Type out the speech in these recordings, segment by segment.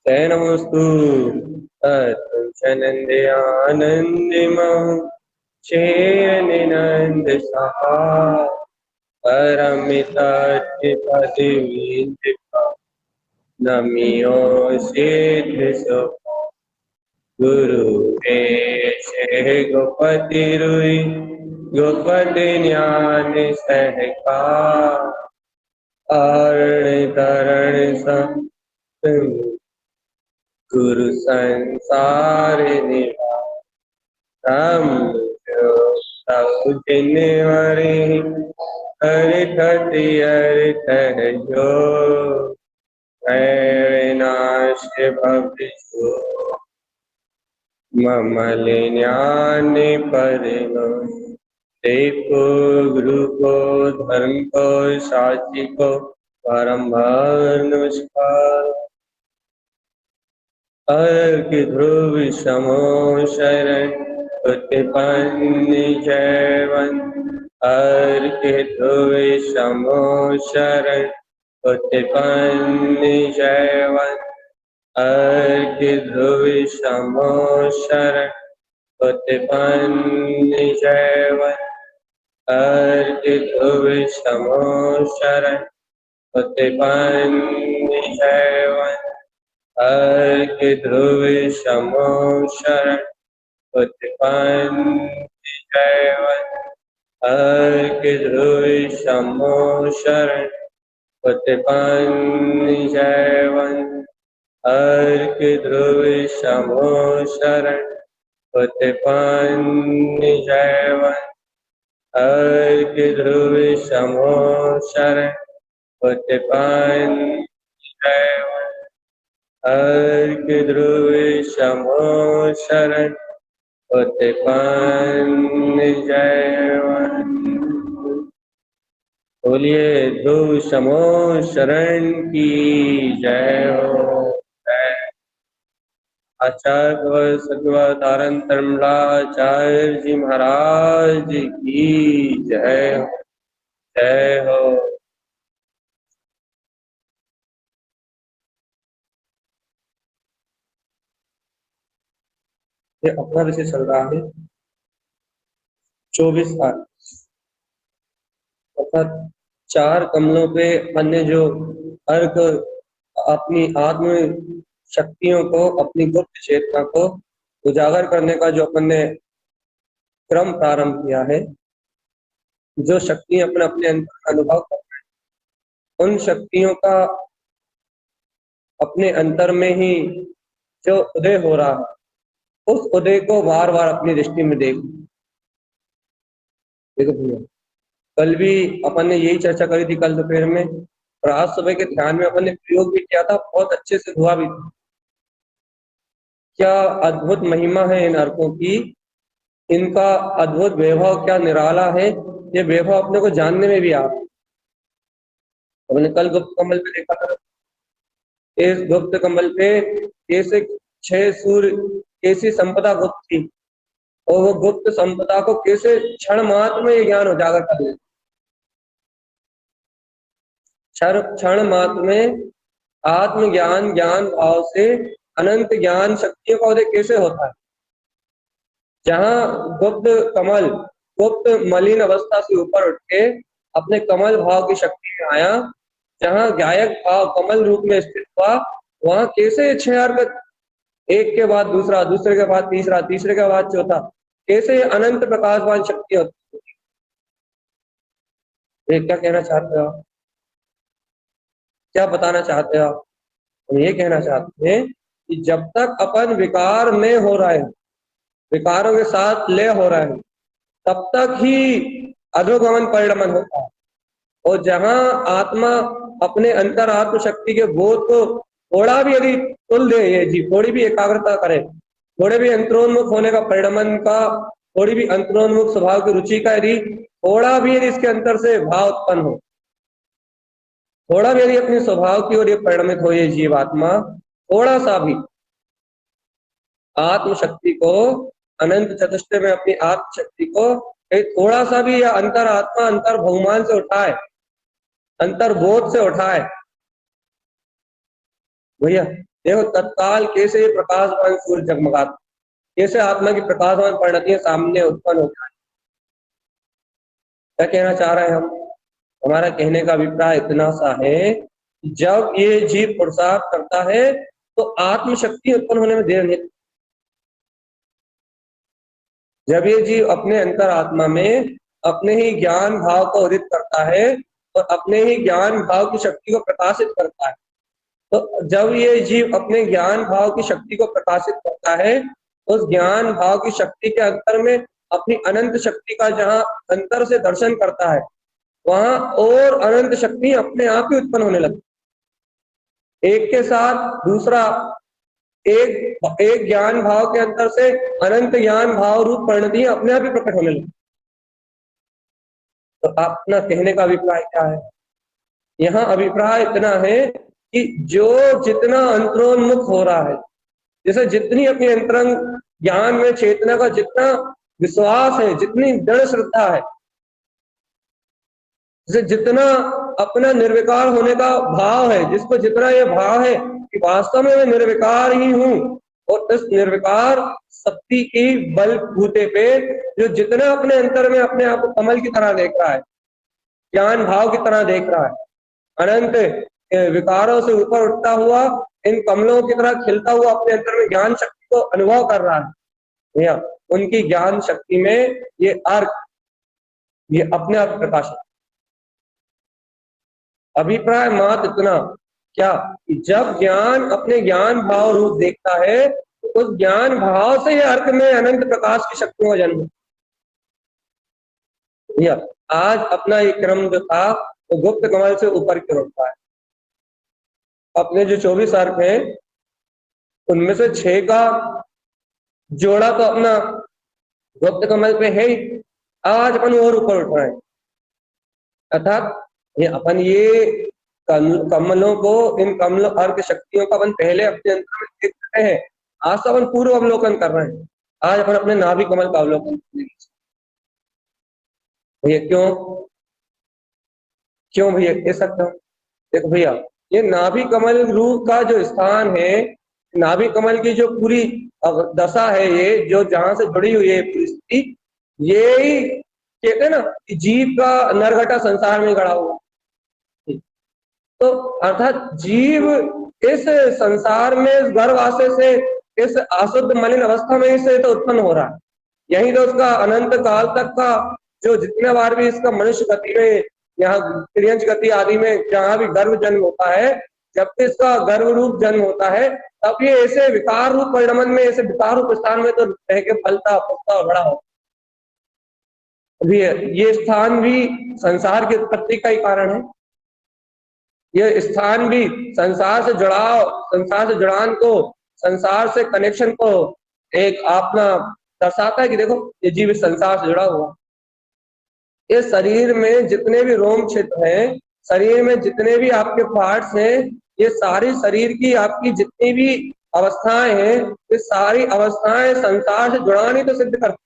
शरणमस्तु तत्पुरुषनन्द्यानन्दिमं शेरनिनन्द सहा परमिताचिपदिविदिता नमियो सिद्ध सुखा गुरुवेश गोपति रुई गोपति ज्ञान सहका तरण सम गुरु संसार निवाम जिनवरे हर खतियर जो विनाश भविष्य ममलिन्यान परिणो देखो गुरु को धर्म को साची को परम नमस्कार अर्घ ध्रुव समो शरण उत्पन्न जयवन अर्घ ध्रुव समो शरण उत्पन्न जयवन अर्घ ध्रुव समो शरण उत्पन्न जयवन अर्घ ध्रुव समो शरण उत्पन्न जयवन अर्घ ध्रुव समो शरण उत्पन्न जयवन अर्घ ध्रुव समो शरण उत्पन्न जयवन अर्घ ध्रुव समो शरण उत्पन्न जयवन अर्घ ध्रुव समो शरण उत्पन्न जयवन अर्घ ध्रुव समो शरण उत्पन्न जयवन। बोलिए ध्रुव समो शरण की जय हो। जय आचार्य सद्गुरु धर्मलाचार्य जी महाराज की जय हो। जय हो। ये अपना विषय चल रहा है 24 अर्थात 4 कमलों पे अन्य जो अर्घ अपनी आत्म शक्तियों को अपनी गुप्त चेतना को उजागर करने का जो अपन ने क्रम प्रारंभ किया है, जो शक्तियां अपने अपने अंतर अनुभव कर रहे हैं, उन शक्तियों का अपने अंतर में ही जो उदय हो रहा है, उस उदय को बार बार अपनी दृष्टि में देखो भैया। कल भी अपन ने यही चर्चा करी थी, कल दोपहर में, और आज सुबह के ध्यान में अपन ने प्रयोग भी किया था, बहुत अच्छे से हुआ भी था। क्या अद्भुत महिमा है इन अर्कों की, इनका अद्भुत वैभव क्या निराला है, ये वैभव अपने को जानने में भी आ। हमने कल गुप्त कमल पे देखा था, इस गुप्त कमल पे कैसे 6 सूर्य कैसी संपदा गुप्त थी, और वो गुप्त संपदा को कैसे क्षण मात्र में ये ज्ञान उजागर कर ले, क्षण मात्र में आत्मज्ञान ज्ञान भाव से अनंत ज्ञान शक्तियों का उदय कैसे होता है। जहां गुप्त कमल गुप्त मलिन अवस्था से ऊपर उठ के अपने कमल भाव की शक्ति में आया, जहां गायक भाव कमल रूप में स्थित हुआ, वहां कैसे 6 अर्घ, एक के बाद दूसरा, दूसरे के बाद तीसरा, तीसरे के बाद चौथा, कैसे अनंत प्रकाशवान शक्ति होती है। क्या कहना चाहते हो आप, क्या बताना चाहते हो आप? हम ये कहना चाहते हैं कि जब तक अपन विकार में हो रहा है, विकारों के साथ लय हो रहा है, तब तक ही अधोगमन परिणमन होता है। और जहां आत्मा अपने अंतर आत्म शक्ति के बोध को थोड़ा भी यदि तुल दे, ये जी थोड़ी भी एकाग्रता करे, थोड़े भी अंतरोन्मुख होने का परिणमन का, थोड़ी भी अंतरोन्मुख स्वभाव की रुचि का यदि थोड़ा भी यदि इसके अंतर से भाव उत्पन्न हो, थोड़ा भी यदि अपने स्वभाव की ओर ये परिणमित हो, ये जीव आत्मा थोड़ा सा भी आत्म शक्ति को, अनंत चतुष्टय में अपनी आत्म शक्ति को थोड़ा सा भी या अंतर आत्मा अंतर बहुमान से उठाए, अंतर्बोध से उठाए भैया, देखो तत्काल कैसे ये प्रकाशवान सूर्य जगमगाता, कैसे आत्मा की प्रकाशवान परिणतियां सामने उत्पन्न होती है। क्या कहना चाह रहे हैं हम? हमारा कहने का अभिप्राय इतना सा है, जब ये जीव पुरुषार्थ करता है तो आत्मशक्ति उत्पन्न होने में देर नहीं। जब ये जीव अपने अंतर आत्मा में अपने ही ज्ञान भाव को उदित करता है और अपने ही ज्ञान भाव की शक्ति को प्रकाशित करता है, तो जब ये जीव अपने ज्ञान भाव की शक्ति को प्रकाशित करता है, उस ज्ञान भाव की शक्ति के अंतर में अपनी अनंत शक्ति का जहां अंतर से दर्शन करता है, वहां और अनंत शक्ति अपने आप ही उत्पन्न होने लगती। एक के साथ दूसरा, एक ज्ञान भाव के अंतर से अनंत ज्ञान भाव रूप परिणति अपने आप ही प्रकट होने लगती। तो अपना कहने का अभिप्राय क्या है? यहाँ अभिप्राय इतना है कि जो जितना अंतरोन्मुख हो रहा है, जैसे जितनी अपनी अंतरंग ज्ञान में चेतना का जितना विश्वास है, जितनी दृढ़ श्रद्धा है, जैसे जितना अपना निर्विकार होने का भाव है, जिसको जितना ये भाव है कि वास्तव में मैं निर्विकार ही हूं, और इस निर्विकार शक्ति की बल बूते पे जो जितना अपने अंतर में अपने आप को कमल की तरह देख रहा है, ज्ञान भाव की तरह देख रहा है, अनंत विकारों से ऊपर उठता हुआ इन कमलों की तरह खिलता हुआ अपने अंतर में ज्ञान शक्ति को अनुभव कर रहा है, भैया उनकी ज्ञान शक्ति में ये अर्क, ये अपने आप प्रकाशित। अभिप्राय मात्र इतना क्या कि जब ज्ञान अपने ज्ञान भाव रूप देखता है, तो उस ज्ञान भाव से ये अर्क में अनंत प्रकाश की शक्तियों का जन्म। भैया आज अपना ये क्रम जो था वो गुप्त कमल से ऊपर की ओर उठता है। अपने जो 24 अर्क हैं उनमें से 6 का जोड़ा तो अपना गुप्त कमल पे है ही, आज अपन और ऊपर उठ रहे हैं। अर्थात ये अपन ये कमलों को, इन कमल अर्क शक्तियों का अपन पहले अपने अंतर में देख रहे हैं, आज तो अपन पूर्व अवलोकन कर रहे हैं। आज अपन अपने नाभि कमल का अवलोकन करेंगे। भैया क्यों भैया कह सकता हूँ? देखो भैया, ये नाभि कमल रूप का जो स्थान है, नाभि कमल की जो पूरी दशा है, ये जो जहां से जुड़ी हुई है पूरी स्थिति, ये ही कहते हैं ना कि जीव का नरघटा संसार में गड़ा हुआ। तो अर्थात जीव इस संसार में, इस गर्भाशय से, इस अशुद्ध मलिन अवस्था में से तो उत्पन्न हो रहा है। यही तो उसका अनंत काल तक का जो जितने बार भी इसका मनुष्य गति में, यहाँ त्रियंश गति आदि में जहां भी गर्भ जन्म होता है, जब इसका गर्भ रूप जन्म होता है, तब ये ऐसे विकार रूप परिणमन में, ऐसे विकार रूप स्थान में तो रह के फलता फूलता बड़ा हो। ये स्थान भी संसार की उत्पत्ति का ही कारण है। ये स्थान भी संसार से जुड़ाव, संसार से जुड़ान को, संसार से कनेक्शन को एक अपना दर्शाता है कि देखो ये जीव संसार से जुड़ा हुआ। इस शरीर में जितने भी रोम क्षेत्र हैं, शरीर में जितने भी आपके पार्ट्स हैं, ये सारी शरीर की आपकी जितनी भी अवस्थाएं हैं, ये सारी अवस्थाएं संसार से जुड़ान ही तो सिद्ध करती।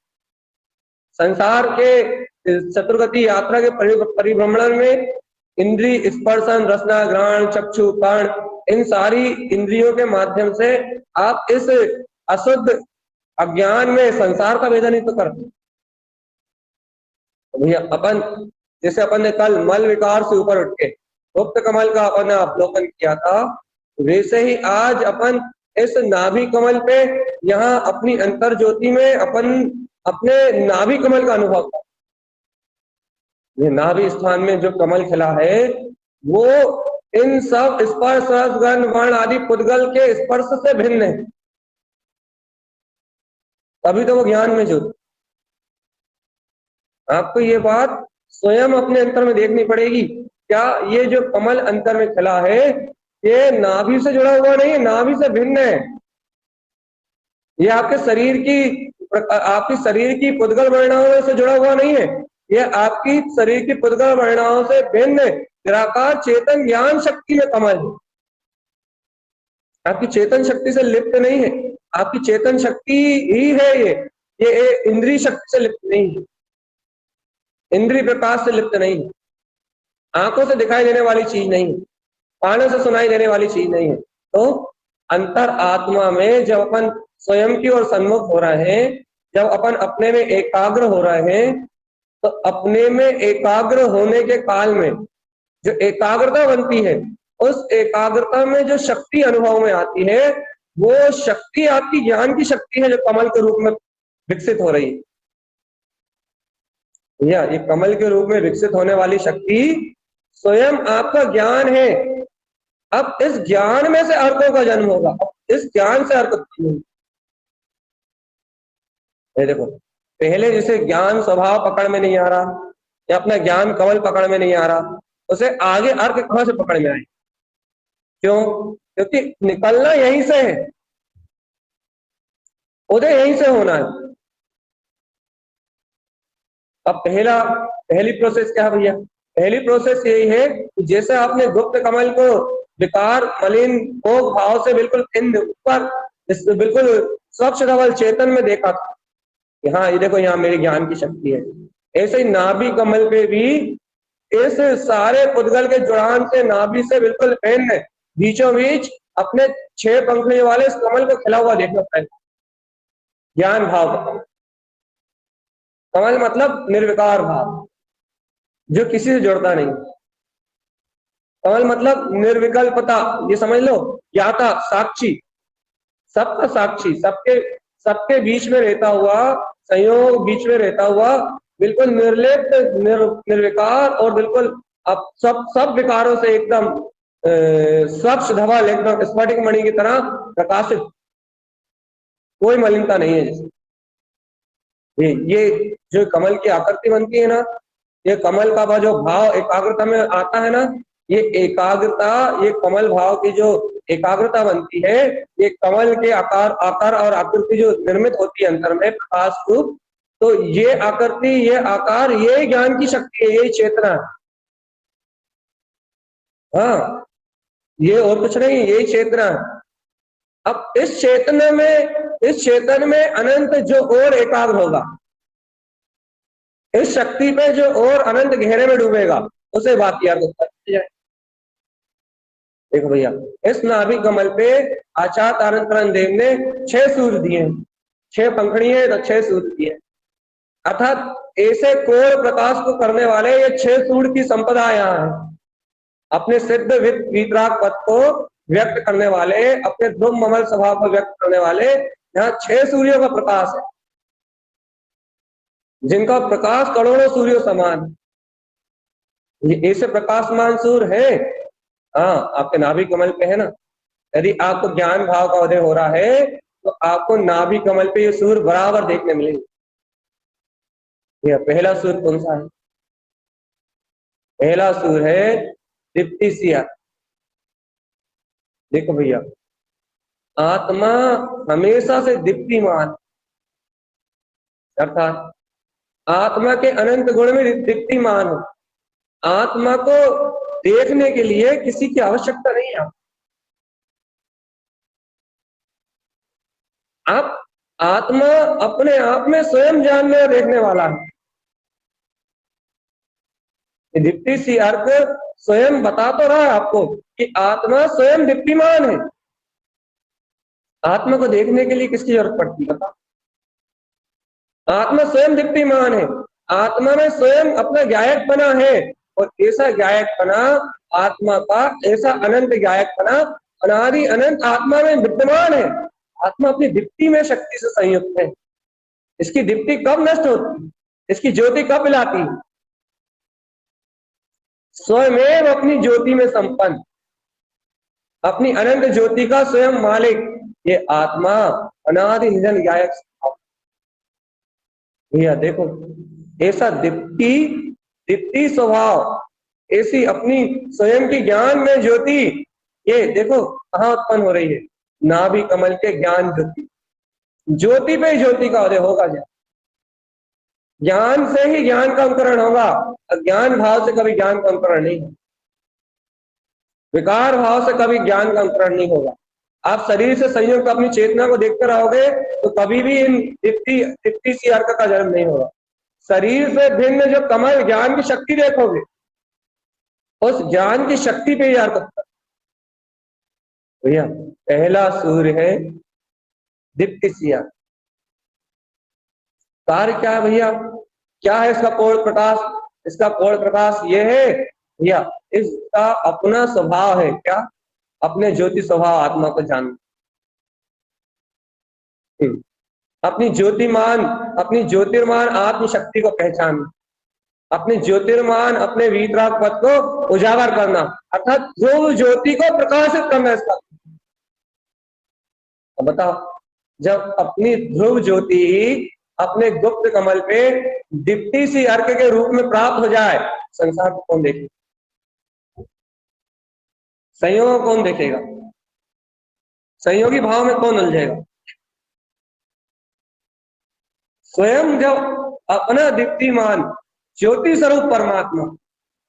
संसार के चतुर्गति यात्रा के परिभ्रमण में इंद्रिय स्पर्शन, रसना, घ्राण, चक्षु, कर्ण, इन सारी इंद्रियों के माध्यम से आप इस अशुद्ध अज्ञान में संसार का वेदन ही तो करते। भैया अपन जैसे अपन ने कल मल विकार से ऊपर उठ के गुप्त कमल का अपन ने अवलोकन किया था, वैसे ही आज अपन इस नाभि कमल पे यहाँ अपनी अंतर ज्योति में अपन अपने नाभि कमल का अनुभव कर। ये नाभि स्थान में जो कमल खिला है, वो इन सब स्पर्श, रस, गंध, वर्ण आदि पुद्गल के स्पर्श से भिन्न है। तभी तो वो ज्ञान में जुड़। आपको ये बात स्वयं अपने अंतर में देखनी पड़ेगी। क्या ये जो कमल अंतर में खिला है, ये नाभि से जुड़ा हुआ नहीं है, नाभि से भिन्न है। ये आपके शरीर की पुद्गल वर्णाओं से जुड़ा हुआ नहीं है, ये आपकी शरीर की पुद्गल वर्णाओं से भिन्न निराकार चेतन ज्ञान शक्ति में कमल है। आपकी चेतन शक्ति से लिप्त नहीं है, आपकी चेतन शक्ति ही है। ये इंद्रिय शक्ति से लिप्त नहीं है, इंद्रिय प्रकाश से लिप्त नहीं है, आंखों से दिखाई देने वाली चीज नहीं है, कानों से सुनाई देने वाली चीज नहीं है। तो अंतर आत्मा में जब अपन स्वयं की ओर सन्मुख हो रहे हैं, जब अपन अपने में एकाग्र हो रहे हैं, तो अपने में एकाग्र होने के काल में जो एकाग्रता बनती है, उस एकाग्रता में जो शक्ति अनुभव में आती है, वो शक्ति आपकी ज्ञान की शक्ति है, जो कमल के रूप में विकसित हो रही है। या ये कमल के रूप में विकसित होने वाली शक्ति स्वयं आपका ज्ञान है। अब इस ज्ञान में से अर्थों का जन्म होगा, अब इस ज्ञान से अर्थ उत्पन्न होंगे। ये देखो, पहले जिसे ज्ञान स्वभाव पकड़ में नहीं आ रहा, या अपना ज्ञान कमल पकड़ में नहीं आ रहा, उसे आगे अर्थ कहां से पकड़ में आए? क्यों? क्योंकि निकलना यहीं से है, उदय यहीं से होना है। अब पहली प्रोसेस क्या है भैया? पहली प्रोसेस यही है कि जैसे आपने गुप्त कमल को विकार मलिन भोग भाव से बिल्कुल इन ऊपर बिल्कुल स्वच्छ धवल चेतन में देखा था कि हाँ ये देखो यहाँ मेरे ज्ञान की शक्ति है, ऐसे ही नाभि कमल पे भी इस सारे पुद्गल के जुड़ान से नाभि से बिल्कुल भिन्न बीचों बीच अपने 6 पंखुड़ियों वाले इस कमल को खिला हुआ देखना पड़ेगा। ज्ञान भाव का कमल मतलब निर्विकार भाव, जो किसी से जुड़ता नहीं। कमल मतलब निर्विकल्पता, ये समझ लो, ज्ञाता साक्षी, सबका साक्षी, सबके बीच में रहता हुआ, संयोग बीच में रहता हुआ, बिल्कुल निर्लिप्त निर्विकार और बिल्कुल अब सब विकारों से एकदम स्वच्छ धवल, एकदम स्फटिक मणि की तरह प्रकाशित, कोई मलिनता नहीं है। जैसे ये जो कमल की आकृति बनती है ना, ये कमल का जो भाव एकाग्रता में आता है ना, ये एकाग्रता, ये कमल भाव की जो एकाग्रता बनती है, ये कमल के आकार और आकृति जो निर्मित होती है अंतर में प्रकाश रूप, तो ये आकृति, ये आकार, ये ज्ञान की शक्ति है, यही चेतना है। हाँ, ये और कुछ नहीं, यही चेतना है। अब इस चेतन में अनंत जो और एकाग्र होगा, इस शक्ति पे जो और अनंत गहरे में डूबेगा, उसे बात याद होता है। देखो भैया, इस नाभि कमल पे आचार्य आनंद देव ने 6 सूर्य दिए, 6 पंखड़ी है तो 6 सूर्य दिए, अर्थात ऐसे कोर प्रकाश को करने वाले ये 6 सूर्य की संपदा यहाँ है। अपने सिद्ध वितराग पद को व्यक्त करने वाले, अपने ध्रुव ममल स्वभाव को व्यक्त करने वाले यहाँ 6 सूर्यों का प्रकाश है, जिनका प्रकाश करोड़ों सूर्यों समान। ये ऐसे प्रकाशमान सूर्य है, हाँ, आपके नाभि कमल पे है ना। यदि आपको ज्ञान भाव का उदय हो रहा है तो आपको नाभि कमल पे ये सूर्य बराबर देखने मिलेंगे। यह पहला सूर्य कौन सा है? पहला सूर्य है दीप्तिसिया। देखो भैया, आत्मा हमेशा से दीप्तिमान, अर्थात आत्मा के अनंत गुण में दीप्तिमान हो। आत्मा को देखने के लिए किसी की आवश्यकता नहीं है। आप आत्मा अपने आप में स्वयं जानने और देखने वाला है। दीप्ति सी अर्थ स्वयं बता तो रहा है आपको कि आत्मा स्वयं दीप्तिमान है। आत्मा को देखने के लिए किसकी जरूरत पड़ती है? आत्मा स्वयं दीप्तिमान है, आत्मा में स्वयं अपना ज्ञायकपना है, और ऐसा ज्ञायकपना आत्मा का, ऐसा अनंत ज्ञायकपना अनादि अनंत आत्मा में विद्यमान है। आत्मा अपनी दीप्ति में शक्ति से संयुक्त है। इसकी दीप्ति कब नष्ट होती है? इसकी ज्योति कब मिलाती है? स्वयं अपनी ज्योति में संपन्न, अपनी अनंत ज्योति का स्वयं मालिक, ये आत्मा अनादि निधन ज्ञायक भैया। देखो, ऐसा दीप्ति स्वभाव, ऐसी अपनी स्वयं की ज्ञान में ज्योति, ये देखो कहाँ उत्पन्न हो रही है? नाभि कमल के ज्ञान ज्योति। ज्योति पे ज्योति का उदय होगा। ज्ञान से ही ज्ञान का अंकुरण होगा, अज्ञान भाव से कभी ज्ञान का अंकुरण नहीं होगा, विकार भाव से कभी ज्ञान का अंकुरण नहीं होगा। आप शरीर से संयुक्त अपनी चेतना को देखते रहोगे तो कभी भी इन दीप्ति सी अर्थ का जन्म नहीं होगा। शरीर से भिन्न जो कमल ज्ञान की शक्ति देखोगे, उस ज्ञान की शक्ति पे ही अर्थ, भैया पहला सूर्य है दीप्तिसिया। कार्य क्या है भैया, क्या है इसका पूर्ण प्रकाश? इसका पूर्ण प्रकाश ये है भैया, इसका अपना स्वभाव है क्या? अपने ज्योति स्वभाव आत्मा को जानना। अपनी ज्योतिमान, अपनी ज्योतिर्मान आत्म शक्ति को पहचानना, अपने ज्योतिर्मान अपने वीतराग पद को उजागर करना, अर्थात ध्रुव ज्योति को प्रकाशित करना। इसका अब बताओ, जब अपनी ध्रुव ज्योति अपने गुप्त कमल पे दीप्ति सी अर्क के रूप में प्राप्त हो जाए, संसार को कौन देखेगा? संयोग कौन देखेगा? संयोगी भाव में कौन उलझेगा? स्वयं जब अपना दीप्तिमान ज्योति स्वरूप परमात्मा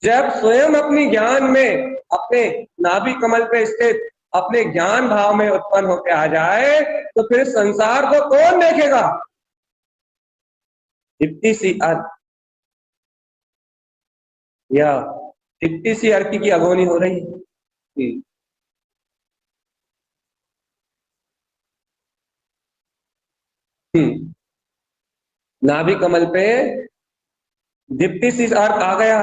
जब स्वयं अपनी ज्ञान में अपने नाभि कमल पे स्थित अपने ज्ञान भाव में उत्पन्न होकर आ जाए, तो फिर संसार को कौन देखेगा? दीप्ति सी अर्क या दीप्ति सी अर्क की अगोनी हो रही है। नाभि कमल पे दीप्ति सी अर्क आ गया,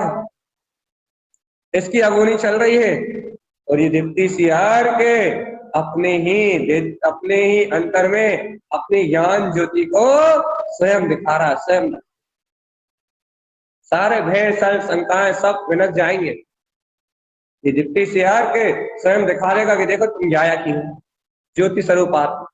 इसकी अगोनी चल रही है, और ये दीप्ति सी अर्क अपने ही अंतर में अपनी ज्ञान ज्योति को स्वयं दिखा रहा, स्वयं। सारे भय सल शंकाएं सब विनक जाएंगे। ये दीप्ति सी अर्क स्वयं दिखा देगा कि देखो तुम ज्ञाया की हो, ज्योति स्वरूप आत्मा।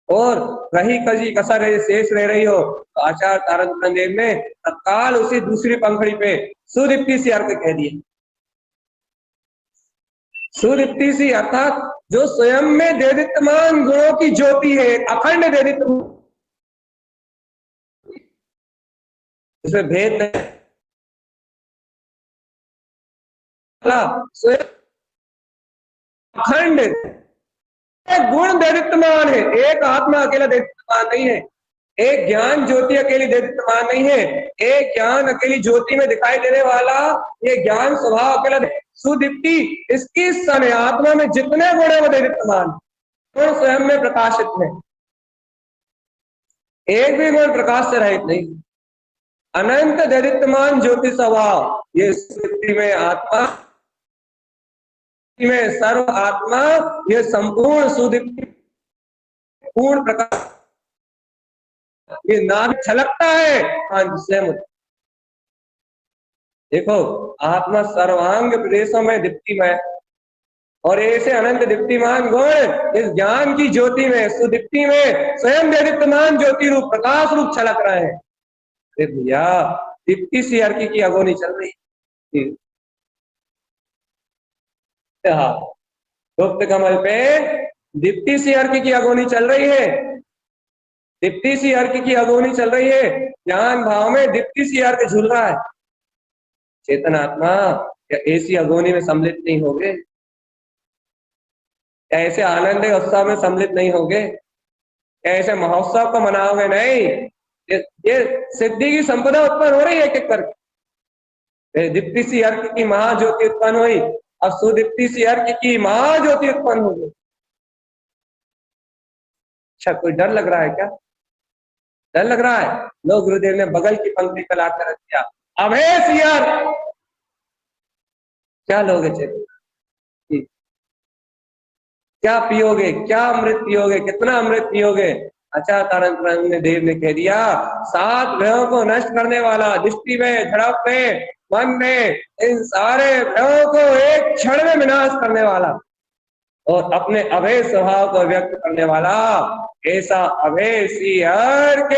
और रही कजी कसर शेष रह रही हो, तो आचार्य तारक देव ने तत्काल उसी दूसरी पंखड़ी पे सुदीप्ति सी अर्क कह दिए। सुदीप्ति सी अर्थात जो स्वयं में देदीप्यमान गुणों की ज्योति है, अखंड देदीप्यमान, इसमें भेद नहीं, स्वयं अखंड गुण देदीप्यमान है। एक आत्मा अकेला देदीप्यमान नहीं है, एक ज्ञान ज्योति अकेली देदीप्यमान नहीं है, एक ज्ञान अकेली ज्योति में दिखाई देने वाला ये ज्ञान स्वभाव अकेला सुदीप्ति, इसकी सन आत्मा में जितने गुण है वो देदीप्यमान गुण स्वयं में प्रकाशित है, एक भी गुण प्रकाश से रहित नहीं। अनंत देदीप्यमान ज्योति स्वभाव ये सुदीप्ति में आत्मा में सर्व आत्मा, ये संपूर्ण सुदीप्ति पूर्ण प्रकाश, ये नाम छलकता है जिससे देखो आत्मा सर्वांग प्रदेशों में दीप्तिमय, और ऐसे अनंत दीप्तिमान गुण इस ज्ञान की ज्योति में सुदीप्ति में स्वयं दीप्तिमान ज्योति रूप प्रकाश रूप छलक रहे हैं। भैया दीप्ति सी अर्की की अगोनी चल रही। गुप्त कमल पे दीप्ति सी अर्की की अगोनी चल रही है, दीप्ति सी अर्क की अगोनी चल रही है, ज्ञान भाव में दीप्ति सी अर्क झूल रहा है। चेतन आत्मा क्या ऐसी अगोनी में सम्मिलित नहीं होगे? क्या ऐसे आनंद उत्सव में सम्मिलित नहीं होगे? क्या ऐसे महोत्सव को मनाओगे नहीं? ये सिद्धि की संपदा उत्पन्न हो रही है एक एक करके। दीप्ति सी अर्क की महाज्योति उत्पन्न हुई, अब सुदीप्ति सी अर्क की महाज्योति उत्पन्न हो गई। अच्छा कोई डर लग रहा है क्या? डर लग रहा है? लो गुरुदेव ने बगल की पंक्ति पर लाकर रख दिया, अभय सी अर्क। क्या लोगे चेतन? क्या पियोगे? क्या अमृत पियोगे? कितना अमृत पियोगे? अच्छा तारक देव ने कह दिया, 7 भयों को नष्ट करने वाला, दृष्टि में, झड़प में, मन में, इन सारे भयों को एक क्षण में विनाश करने वाला और अपने अभय स्वभाव को व्यक्त करने वाला, ऐसा अभय सी अर्क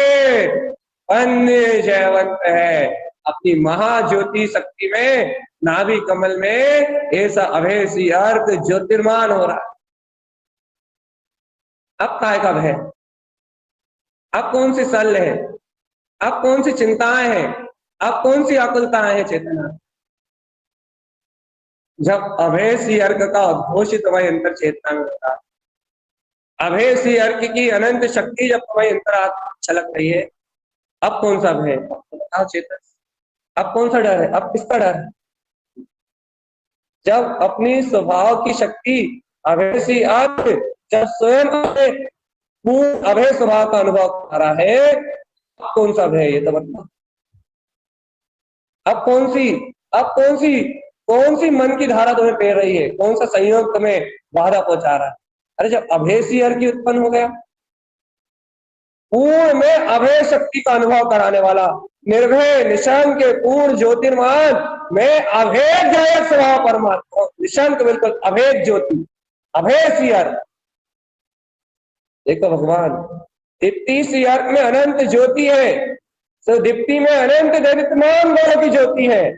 अन्य जयवंत है। अपनी महाज्योति शक्ति में नाभि कमल में ऐसा अभय सी अर्क ज्योतिर्मान हो रहा है। अब काय कब है? अब कौन सी सल है? अब कौन सी चिंताएं हैं? अब कौन सी आकुलताएं हैं चेतना? जब अभय सी अर्क का उद्घोषित वही अंतर चेतना में होता है, अभय सी अर्क की अनंत शक्ति जब तुम्हारी अंतरात्मा छलक रही है, अब कौन सा भय? बताओ चेतन, अब कौन सा डर है? अब किसका डर है? जब अपनी स्वभाव की शक्ति अभय सी आग, जब स्वयं अपने पूर्ण अभय स्वभाव का अनुभव कर रहा है, कौन सा भय, ये तो बता। अब कौन सी मन की धारा तुम्हें फेर रही है, कौन सा संयोग तुम्हें बाधा पहुंचा रहा है? अरे जब अभय सी अर्घ उत्पन्न हो गया, पूर्ण में अभय शक्ति का अनुभव कराने वाला, निर्भय निशंक पूर्ण ज्योतिर्मान में अभेद जायक स्वभाव परमात्मा, निशंक बिल्कुल अभेद ज्योति, अभय सी अर्घ। देखो भगवान, दीप्ति सी अर्घ में अनंत ज्योति है, तो दीप्ति में अनंत दैदित्यमान गुणों की ज्योति है,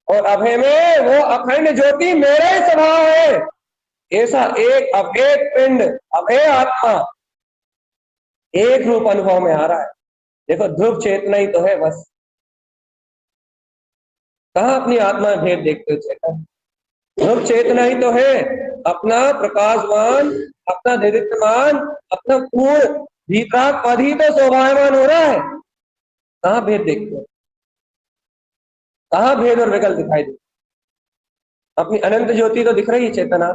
और अभय में वो अखंड ज्योति मेरा ही स्वभाव है। ऐसा एक अभेद पिंड, अभय आत्मा एक रूप अनुभव में आ रहा है। देखो ध्रुव चेतना ही तो है बस। कहाँ अपनी आत्मा में भेद देखते हो चेतन? ध्रुव चेतना ही तो है, अपना प्रकाशवान, अपना दैदित्यमान, अपना पूर्ण भीतराग पद ही तो शोभायमान हो रहा है। कहाँ भेद देखते हो? कहाँ भेद और विकल्प दिखाई दे? अपनी अनंत ज्योति तो दिख रही है चेतना।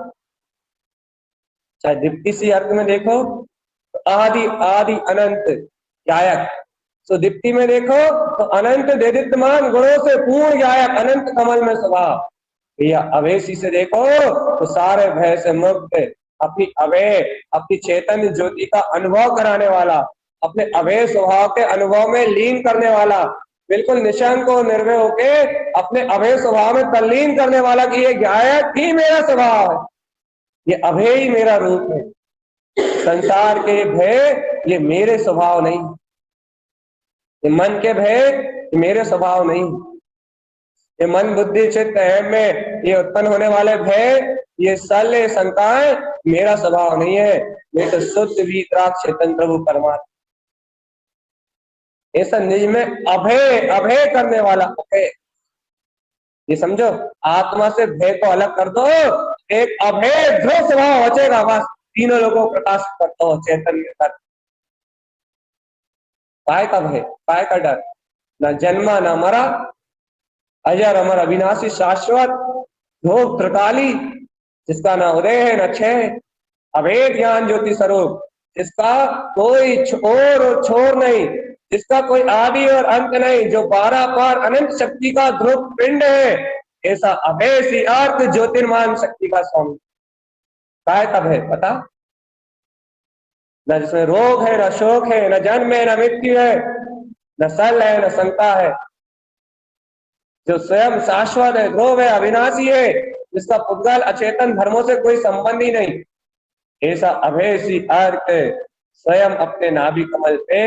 चाहे दीप्ति सी अर्थ में देखो, आदि आदि अनंत गायक, तो दीप्ति में देखो तो अनंत दैदित्यमान गुणों से पूर्ण गायक, अनंत कमल में स्वभाव। या अभेसी से देखो तो सारे भय से मुक्त, अपनी अभय, अपनी चैतन्य ज्योति का अनुभव कराने वाला, अपने अभय स्वभाव के अनुभव में लीन करने वाला, बिल्कुल निशंक और निर्भय होके अपने अभय स्वभाव में तल्लीन करने वाला कि ये गायक ही मेरा स्वभाव है, ये अभय ही मेरा रूप है। संसार के भय ये मेरे स्वभाव नहीं, ये मन के भय ये मेरे स्वभाव नहीं, ये मन बुद्धि चित्त अहम में ये उत्पन्न होने वाले भय, ये शल्य शंकाएं मेरा स्वभाव नहीं है। मैं तो शुद्ध वीतराग चेतन प्रभु परमात्मा, ऐसा निज में अभय अभय करने वाला अभय। ये समझो, आत्मा से भय को अलग कर दो, एक अभय ध्रुव स्वभाव बचेगा बस, तीनों लोगों को प्रकाशित करता हो चैतन्य कर। काय का भय, काय का डर? न जन्मा न मरा, अजर अमर अविनाशी शाश्वत, ध्रुव त्रिकाली, जिसका न उदय है न क्षय, अभेद ज्ञान ज्योति स्वरूप, जिसका कोई छोर और छोर नहीं, जिसका कोई आदि और अंत नहीं, जो 12 पार अनंत शक्ति का ध्रुव पिंड है, ऐसा अभय सी अर्थ ज्योतिर्मान शक्ति का स्वामी। काय का भय पता? न जिसमें रोग है, न शोक है, न जन्म है, न मृत्यु है, न सल है, न शंका है, जो स्वयं शाश्वत है, ध्रुव है, अविनाशी है, जिसका पुद्गल अचेतन धर्मों से कोई संबंध ही नहीं, ऐसा अभय सी अर्थ स्वयं अपने नाभि कमल पे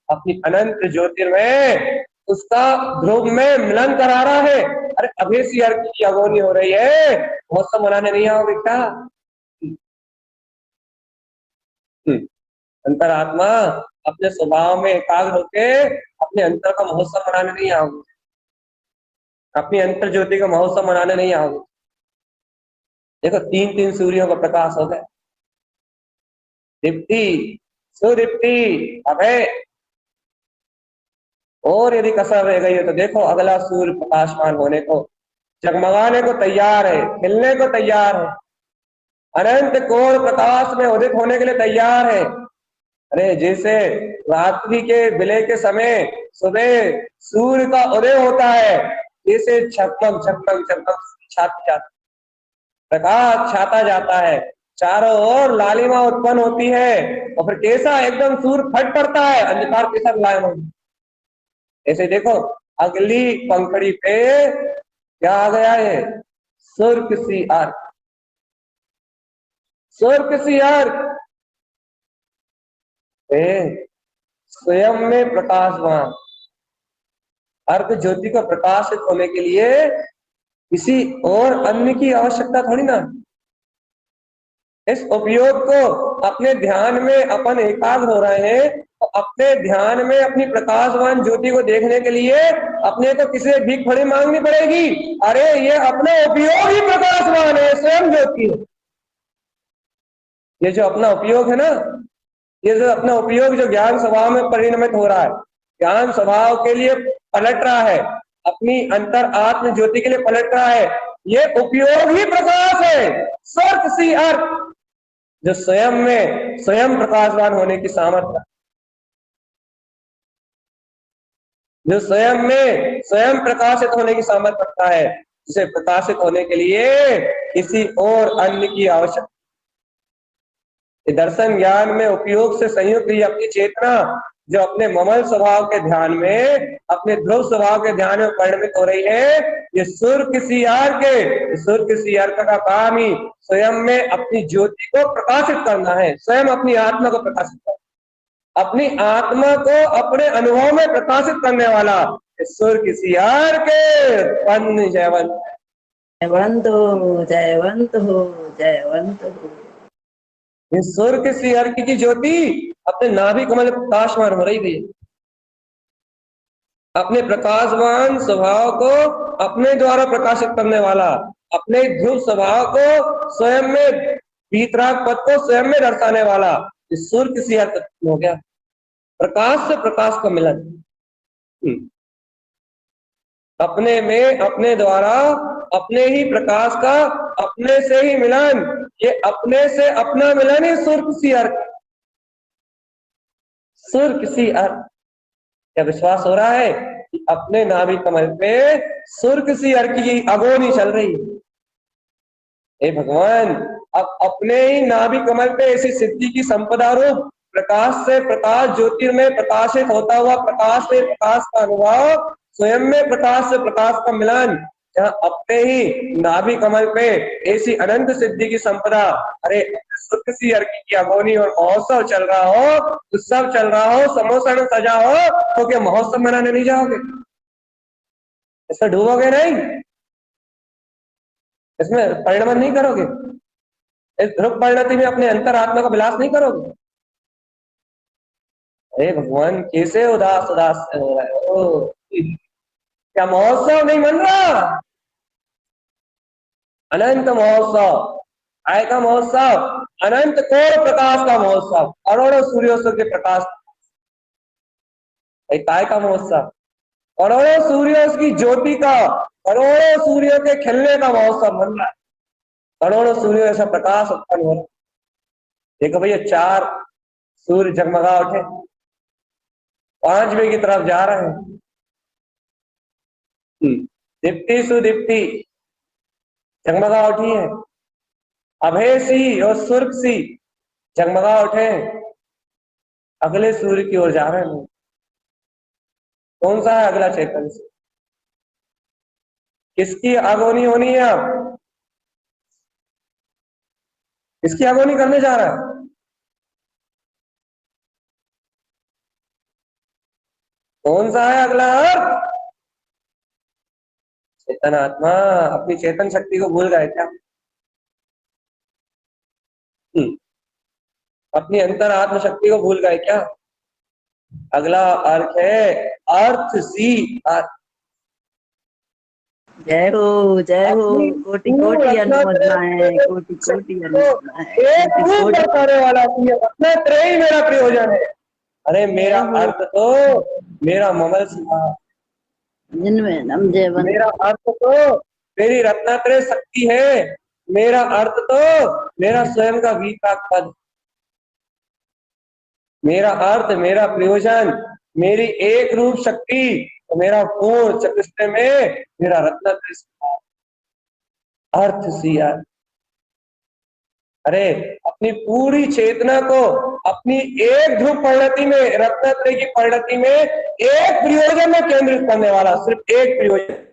अपनी अनंत ज्योतिर्मय उसका ध्रुव में मिलन करा रहा है। अरे अभय सी अर्थ की अगोनी हो रही है, महोत्सव मनाने नहीं आओगे क्या? अंतरात्मा अपने स्वभाव में एकाग्र होके अपने अंतर का महोत्सव मनाने नहीं आओगे, अपनी अंतर ज्योति का महोत्सव मनाने नहीं आओगे। देखो 3-3 सूर्यों का प्रकाश हो गया, दीप्ति, सुदीप्ति, अभय, और यदि कसर रह गई है तो देखो अगला सूर्य प्रकाशमान होने को, जगमगाने को तैयार है, खिलने को तैयार है, अनंत कोण प्रकाश में उदित होने के लिए तैयार है। अरे जैसे रात्रि के विलय के समय सुबह सूर्य का उदय होता है, जैसे छपक छपक छपक छाती जाती, प्रकाश छाता जाता है, चारों ओर लालिमा उत्पन्न होती है, और फिर कैसा एकदम सूर्य फट पड़ता है, अंधकार कैसा लालिमा। ऐसे देखो अगली पंखड़ी पे क्या आ गया है, सुर्ख सी अर्घ, सुर्ख सी अर्घ, स्वयं में प्रकाशवान अर्घ ज्योति को प्रकाशित होने के लिए किसी और अन्य की आवश्यकता थोड़ी ना। इस उपयोग को अपने ध्यान में अपन एकाग्र हो रहे हैं, तो अपने ध्यान में अपनी प्रकाशवान ज्योति को देखने के लिए अपने को किसी से भीख थोड़ी मांगनी पड़ेगी। अरे ये अपना उपयोग ही प्रकाशवान है, स्वयं ज्योति है। ये जो अपना उपयोग है ना, ये जो अपना उपयोग जो ज्ञान स्वभाव में परिणमित हो रहा है, ज्ञान स्वभाव के लिए पलट रहा है, अपनी अंतर आत्म ज्योति के लिए पलट रहा है, ये उपयोग ही प्रकाश है। स्वर किसी अर्थ जो स्वयं में स्वयं प्रकाशवान होने की सामर्थ्य, जो स्वयं में स्वयं प्रकाशित होने की सामर्थ्य रखता है, जिसे प्रकाशित होने के लिए किसी और अन्य की आवश्यकता। दर्शन ज्ञान में उपयोग से संयुक्त ही अपनी चेतना जो अपने ममल स्वभाव के ध्यान में, अपने ध्रुव स्वभाव के ध्यान में परिणमित हो रही है। ये सुर किसी अर्क का काम ही स्वयं में अपनी ज्योति को प्रकाशित करना है, स्वयं अपनी आत्मा को प्रकाशित करना, अपनी आत्मा को अपने अनुभव में प्रकाशित करने वाला सुर किसी अर्क उत्पन्न जयवंत। जयवंत हो, जयवंत हो, जयवंत हो। सुर किसी अर्क की ज्योति अपने नाभि कमल प्रकाशमान हो रही थी। अपने प्रकाशवान स्वभाव को अपने द्वारा प्रकाशित करने वाला, अपने ध्रुव स्वभाव को स्वयं में, वीतराग पद को स्वयं में दर्शाने वाला सुर किसी अर्थ हो गया। प्रकाश से प्रकाश का मिलन, अपने में अपने द्वारा अपने ही प्रकाश का अपने से ही मिलन, ये अपने से अपना मिलन ही सुर किसी अर्थ। सुर किसी अर्थ, क्या विश्वास हो रहा है कि अपने नाभि कमल पे सुर किसी अर्थ की अगोनी चल रही है? हे भगवान, अब अपने ही नाभि कमल पे ऐसी सिद्धि की संपदा रूप प्रकाश से प्रकाश ज्योतिर्मय प्रकाशित होता हुआ प्रकाश से प्रकाश का अनुभव, स्वयं में प्रकाश से प्रकाश का मिलन, जहाँ अपने ही नाभि कमल पे ऐसी अनंत सिद्धि की संपदा, अरे किसी अर्की की अगोनी और महोत्सव चल रहा हो, उत्सव चल रहा हो, समोसा में सजा हो, तो क्या महोत्सव मनाने नहीं जाओगे? इसमें डूबोगे नहीं? इसमें परिणमन नहीं करोगे? इस ध्रुव परिणति में अपने अंतरात्मा का विलास नहीं करोगे? अरे भगवान, कैसे उदास उदास हो रहे हो? क्या महोत्सव नहीं मन रहा? अनंत महोत्सव, आय का महोत्सव, अनंत कोर प्रकाश का महोत्सव, करोड़ों सूर्योत्सव के प्रकाश, काय का महोत्सव, करोड़ों सूर्यों की ज्योति का, करोड़ों सूर्यों के खिलने का महोत्सव बन रहा है। करोड़ों सूर्यों ऐसा प्रकाश उत्पन्न हो रहा है। देखो भैया, 4 सूर्य जगमगा उठे, 5वें की तरफ जा रहे हैं। दीप्ति सुदीप्ति जगमगा उठी है, अभय सी और सुर्ख सी जगमगा उठे, अगले सूर्य की ओर जा रहे हैं। कौन सा है अगला चैतन्य से? किसकी आगोनी होनी है? अब किसकी आगोनी करने जा रहा है? कौन सा है अगला अर्थ? चेतन आत्मा। अपनी चेतन शक्ति को भूल गए क्या? अपनी अंतर आत्म शक्ति को भूल गए क्या? अगला अर्थ है अर्थ सी अर्थ। जय हो, जय हो, कोटि कोटि अनुमोदना है, कोटि कोटि अनुमोदना है, कोटि कोटि करने वाला अपना त्रय मेरा प्रयोजन है। अरे मेरा अर्थ तो मेरा ममल स्वभाव, जिनमें नम जयवंत, मेरा अर्थ तो मेरी रत्नात्रय शक्ति है, मेरा अर्थ तो मेरा स्वयं का वीतराग पद, मेरा अर्थ, मेरा प्रयोजन, मेरी एक रूप शक्ति, मेरा पूर्ण चतुष्टय में मेरा रत्नात्रय अर्थ सी अर्थ। अरे अपनी पूरी चेतना को अपनी एक ध्रुव परिणति में, रत्नात्रय की परिणति में एक प्रयोजन में केंद्रित करने वाला, सिर्फ एक प्रयोजन।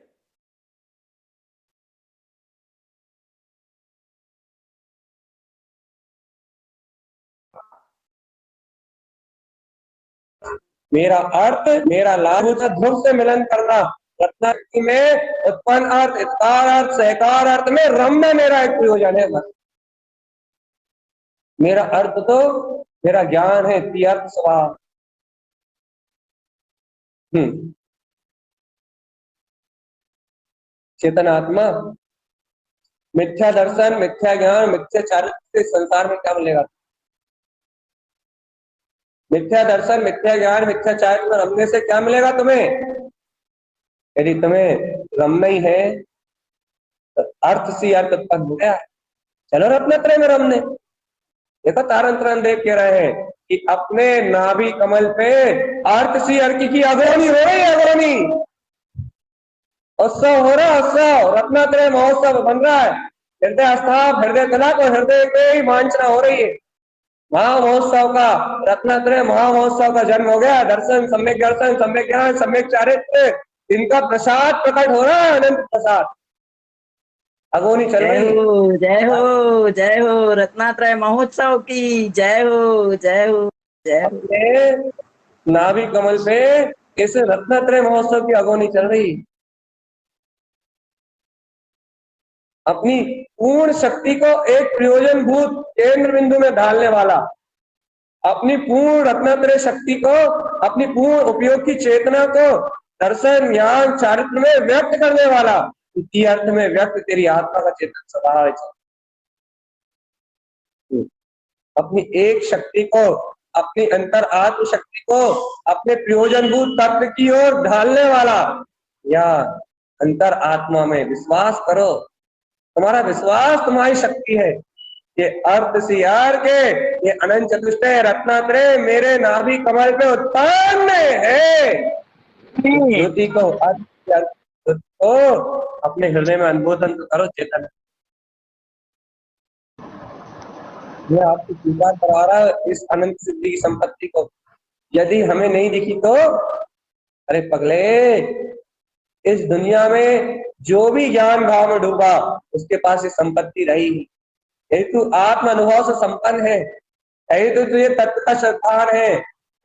मेरा अर्थ, मेरा लाभ ध्रुव से मिलन करना, रत्नात्रय में उत्पन्न अर्थ, इतकार अर्थ, सहकार अर्थ में रमना मेरा एक प्रयोजन है। बस मेरा अर्थ तो मेरा ज्ञान है, तीर्थ स्वभाव। चेतन आत्मा, मिथ्या दर्शन, मिथ्या ज्ञान, मिथ्या चारित्र संसार में क्या मिलेगा? मिथ्या दर्शन, मिथ्या ज्ञान, मिथ्या चारित्र में रमने से क्या मिलेगा तुम्हें? यदि तुम्हें रमना ही है तो अर्थ सी अर्थ उत्पन्न हो गया। चलो रत्नत्रय में रमने। देखो तारण तरण देव कह रहे हैं कि अपने नाभि कमल पे अर्थ सी अर्थ की अग्रणी हो रही है, अग्रणी उत्सव हो रहा है, उत्सव रत्नात्रय महोत्सव बन रहा है। हृदय स्थाप, हृदय तलाक और हृदय पे ही वांछना हो रही है। महामहोत्सव का, रत्नात्रय महामहोत्सव का जन्म हो गया। दर्शन, सम्यक ज्ञान, सम्यक चारित्र, इनका प्रसाद प्रकट हो रहा है, अनंत प्रसाद। अगोनी चल जय रही है। हो, जय हो, जय हो, रत्नात्रय महोत्सव की जय हो, जय हो, जय हो। अपने नाभि कमल पे इस रत्नात्रय महोत्सव की अगोनी चल रही है। अपनी पूर्ण शक्ति को एक प्रयोजनभूत केंद्र बिंदु में डालने वाला, अपनी पूर्ण रत्नात्रय शक्ति को, अपनी पूर्ण उपयोग की चेतना को दर्शन, ज्ञान, चारित्र में व्यक्त करने वाला, इसी अर्थ में व्यक्त तेरी आत्मा का चेतन स्वभाव है। अपनी एक शक्ति को, अपनी अंतर आत्म शक्ति को अपने प्रयोजनभूत तत्व की ओर ढालने वाला, या अंतर आत्मा में विश्वास करो। तुम्हारा विश्वास तुम्हारी शक्ति है। ये अर्थ सियार के, ये अनंत चतुष्टय रत्नात्रय मेरे नाभि कमल पे उत्पन्न है। ज्योति को, अर्थ को अपने हृदय में अनुबोधन करो चेतन। ये आपको स्वीकार करवा रहा है इस अनंत सिद्धि की संपत्ति को। यदि हमें नहीं दिखी तो अरे पगले, इस दुनिया में जो भी ज्ञान भाव में डूबा उसके पास ये संपत्ति रही ही। यदि तू आत्म अनुभव से संपन्न है, यदि तो तुझे तत्व का श्रद्धान है,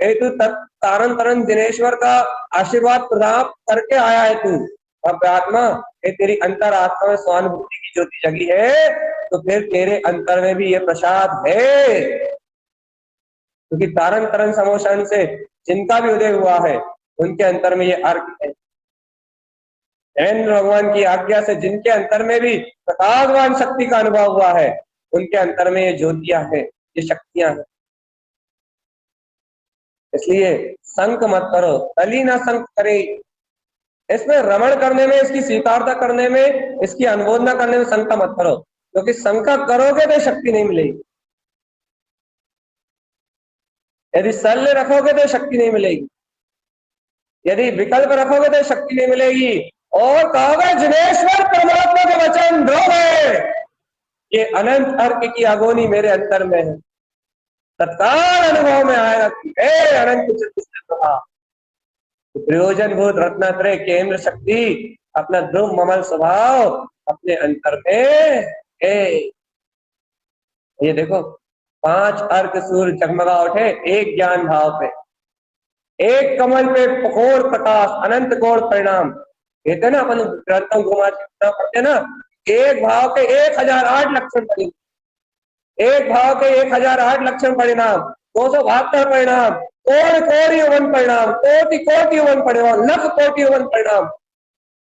यदि तू तारण तरण दिनेश्वर का आशीर्वाद प्राप्त करके आया है तू अब आत्मा, ये तेरी अंतर आत्मा में स्वानुभूति की ज्योति जगी है, तो फिर तेरे अंतर में भी ये प्रसाद है। क्योंकि तारण तरण समोशन से जिनका भी उदय हुआ है उनके अंतर में ये अर्थ है। इंद्र भगवान की आज्ञा से जिनके अंतर में भी प्रकाशवान शक्ति का अनुभव हुआ है उनके अंतर में ये ज्योतियां हैं, ये शक्तियां हैं। इसलिए संक मत करो, कली ना संक करे। इसमें रमण करने में, इसकी स्वीकारता करने में, इसकी अनुमोदना करने में शंका मत करो, क्योंकि शंका करोगे तो शक्ति नहीं मिलेगी। यदि शल्य रखोगे तो शक्ति नहीं मिलेगी, यदि विकल्प रखोगे तो शक्ति नहीं मिलेगी। और कहोगे जिनेश्वर परमात्मा के वचन ध्रुव है, ये अनंत अर्क की अगोनी मेरे अंतर में है, तत्काल अनुभव में आएगा कि अनंत चतुष्टय प्रयोजनभूत रत्नात्रय केंद्र शक्ति अपना ध्रुव ममल स्वभाव अपने अंतर में है। ये देखो 5 अर्क सूर्य जगमगा उठे एक ज्ञान भाव पे, एक कमल पे घोर प्रकाश, अनंत घोर परिणाम। कहते ना अपन ग्रंथों घुमा पढ़ते ना, एक भाव के 1008 लक्षण परिणाम, एक भाव के 1008 लक्षण परिणाम, 272 परिणाम, कोटि युवन परिणाम, कोटि युवन परिणाम, लख कोटि युवन परिणाम।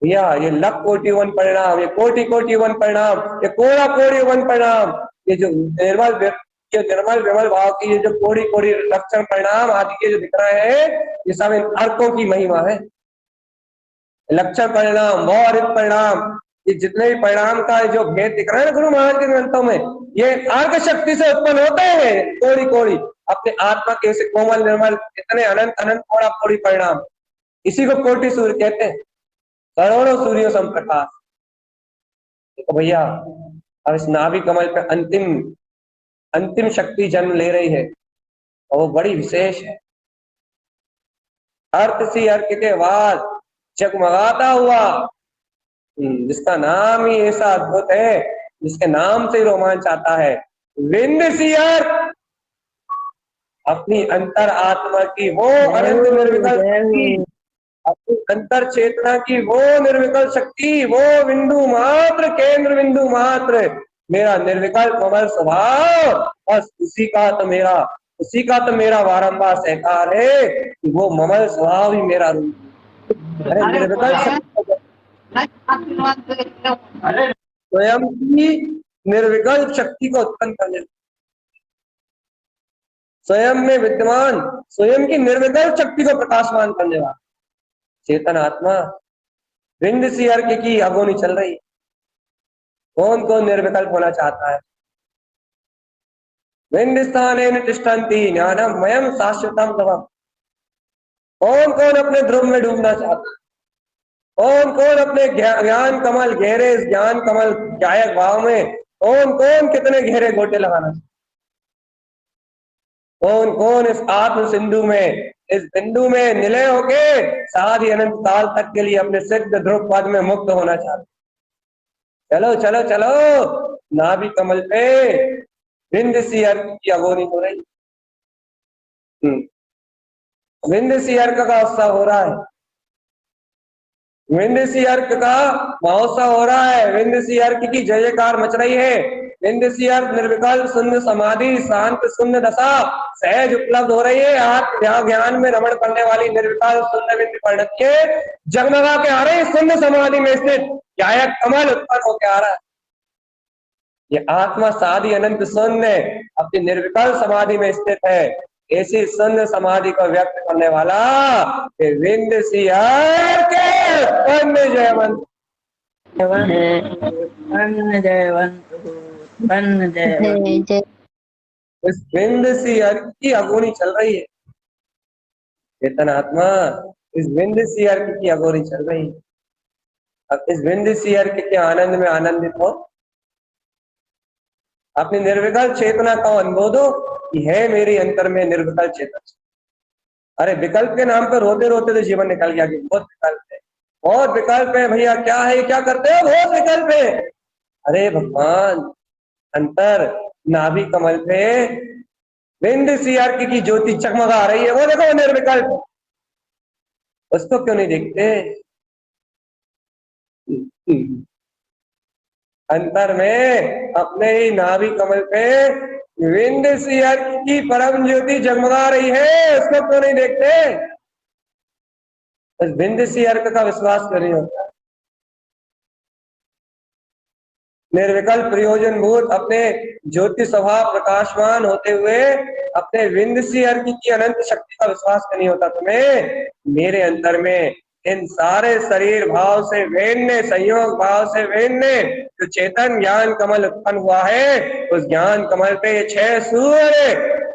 भैया ये लख कोटि युवन परिणाम, ये कोटि युवन परिणाम, ये कोड़ा कोटि युवन परिणाम, ये जो निर्मल विमल भाव की ये जो कोटि लक्षण परिणाम आदि के जो दिख रहे हैं, ये सब इन अर्कों की महिमा है। लक्षण परिणाम, वौरित परिणाम, ये जितने भी परिणाम का जो भेद दिख रहा है ना गुरु महाराज के ग्रंथों में, ये अर्क शक्ति से उत्पन्न होते हैं। कोटि अपने आत्मा के ऐसे कोमल निर्मल इतने अनंत अनंत कोटि परिणाम, इसी को कोटि सूर्य कहते हैं, करोड़ों सूर्यों सम प्रकाश। तो भैया अब इस नाभि कमल पे अंतिम शक्ति जन्म ले रही है और वो बड़ी विशेष है। अर्थ सी अर्क के बाद जगमगाता हुआ, जिसका नाम ही ऐसा अद्भुत है, जिसके नाम से रोमांच आता है, विंद सी अर्क, अपनी अंतर आत्मा की वो अनंत निर्विकल शक्ति, अपनी अंतर चेतना की वो निर्विकल शक्ति, वो बिंदु मात्र, केंद्र बिंदु मात्र मेरा निर्विकल कमल स्वभाव, बस उसी का तो मेरा बारंबार सहकार है कि वो ममल स्वभाव ही मेरा रूप। अरे निर्विकल शक्ति, स्वयं की निर्विकल्प शक्ति को उत्पन्न करने, स्वयं में विद्यमान स्वयं की निर्विकल्प शक्ति को प्रकाशमान करने वाला चेतन आत्मा विंद सी अर्क की अगोनी चल रही। कौन कौन निर्विकल्प होना चाहता है? बिंदस्थानेन तिष्ठन्ति ज्ञानमयं शाश्वतम तमः। कौन कौन अपने ध्रुव में डूबना चाहता है? कौन कौन अपने ज्ञान कमल गहरे, इस ज्ञान कमल गायक भाव में कौन कौन कितने गहरे गोटे लगाना चाहता? कौन कौन इस आत्म सिंधु में, इस बिंदु में निलय होके सारी अनंत काल तक के लिए अपने सिद्ध ध्रुव पद में मुक्त होना चाहते? चलो चलो चलो, नाभि कमल पे बिंद सी अर्क की अगोनी हो रही। बिंद सी अर्क का उत्सव हो रहा है, विंध्य अर्क का महोत्सव हो रहा है, विंध्य अर्क की जय जयकार मच रही है। विंध्य अर्क निर्विकल्प शून्य समाधि शांत शून्य दशा सहज उपलब्ध हो रही है। आत्म ज्ञान में रमण करने वाली निर्विकल्प शून्य बिंदु परिणत के जगमगा के आ रहे हैं। शून्य समाधि में स्थित गायक कमल उत्पन्न होकर आ रहा है। ये आत्मा साधी अनंत शून्य अपनी निर्विकल्प समाधि में स्थित है। ऐसी शून्य समाधि को व्यक्त करने वाला विंध्य जयवंत इस विंध्य अर्क की अगोनी चल रही है। चेतन आत्मा इस विंध्य अर्क की अगोनी चल रही है। अब इस विंध्य अर्क के आनंद में आनंदित हो, अपनी निर्विकल्प चेतना का अनुभव दो कि है मेरी अंतर में निर्विकल्प चेतना। अरे विकल्प के नाम पर रोते रोते तो जीवन निकल गया कि बहुत विकल्प है, बहुत विकल्प है भैया, क्या है, क्या करते हो, बहुत विकल्प है। अरे भगवान, अंतर नाभि कमल पे बिंद अर्क की ज्योति चकमगा रही है, वो देखो निर्विकल्प, उसको क्यों नहीं देखते? अंतर में अपने ही नाभि कमल पे विंध्य अर्क की परम ज्योति जगमगा रही है, उसको क्यों नहीं देखते? बस विंध्य अर्क का विश्वास नहीं होता। निर्विकल्प प्रयोजन भूत अपने ज्योति स्वभाव प्रकाशमान होते हुए अपने विंध्य अर्क की अनंत शक्ति का विश्वास नहीं होता तुम्हें। मेरे अंतर में इन सारे शरीर भाव से वेन्य, संयोग भाव से वेन्य जो चेतन ज्ञान कमल उत्पन्न हुआ है, उस ज्ञान कमल पे ये 6 सूर्य,